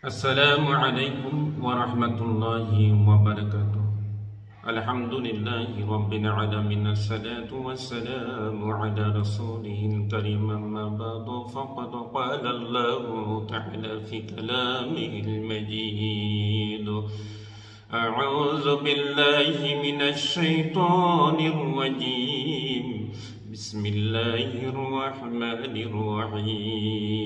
السلام عليكم ورحمة الله وبركاته. الحمد لله رب العالمين، الصلاة والسلام على رسوله الكريم، أما بعد فقد قال الله تعالى في كلامه المجيد: أعوذ بالله من الشيطان الرجيم، بسم الله الرحمن الرحيم.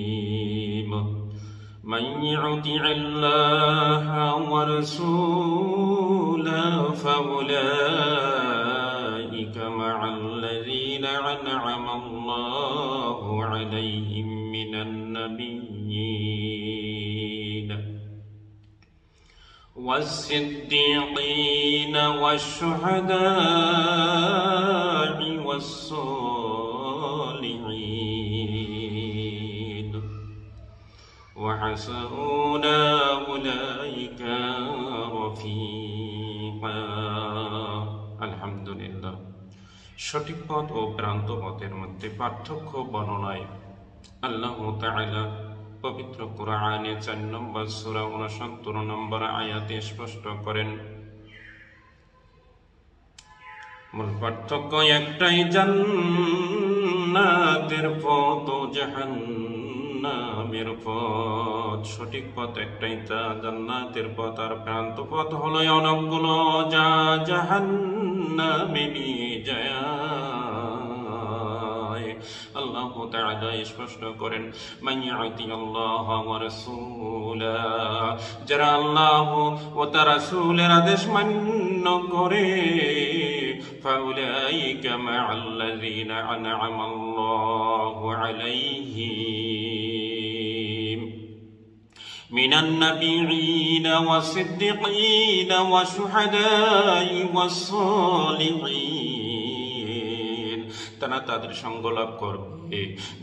من يطع الله ورسوله فأولئك مع الذين أنعم الله عليهم من النبيين والصديقين والشهداء والصالحين وحسن أولئك رفيقا। আলহামদুলিল্লাহ। সঠিক পথ ও ভ্রান্ত পথের মধ্যে পার্থক্য বর্ণনায় আল্লাহ তাআলা পবিত্র কোরআনে 4 নম্বর সূরা 69 নম্বর আয়াতে স্পষ্ট করেন, মূল পার্থক্য একটাই, জান্নাতের পথ ও জাহান্নামের পথ। সঠিক পথ একটাই, তা জান্নাতের পথ, আর ভ্রান্ত পথ হলো অনেকগুলো যা জাহান্নামে নিয়ে যায়। আল্লাহ তাআলা স্পষ্ট করেন, মান ইয়াতি আল্লাহ ওয়া রাসূলাহ, যারা আল্লাহ ও তার রাসূলের আদেশ মান্য করে, ফাউলাইকা মা'আল্লাযীনা আন'আমা আল্লাহু আলাইহিম মিনান নাবিয়্যিনা ওয়াস-সিদ্দীকীনা ওয়াশ-শুহাদা'i ওয়াস-সালিহিন। তারা তাদের সঙ্গ লাভ করবে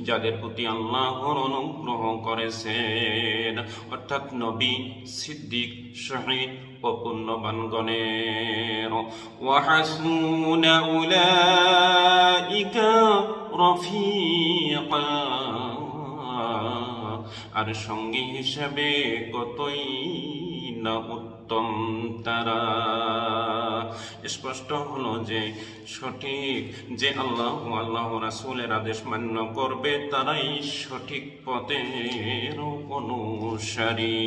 যাদের প্রতি আল্লাহর অনুগ্রহ করেছেন, অর্থাৎ নবী, সিদ্দিক, শহীদ ও পুণ্যবানগণের। ওয়া হাসুনা উলাইকা রফিকা, আর সঙ্গী হিসেবে কতই না উত্তম তারা। স্পষ্ট হলো যে সঠিক, যে আল্লাহ রাসূলের আদেশ মান্য করবে তারাই সঠিক পথের অনুসারী।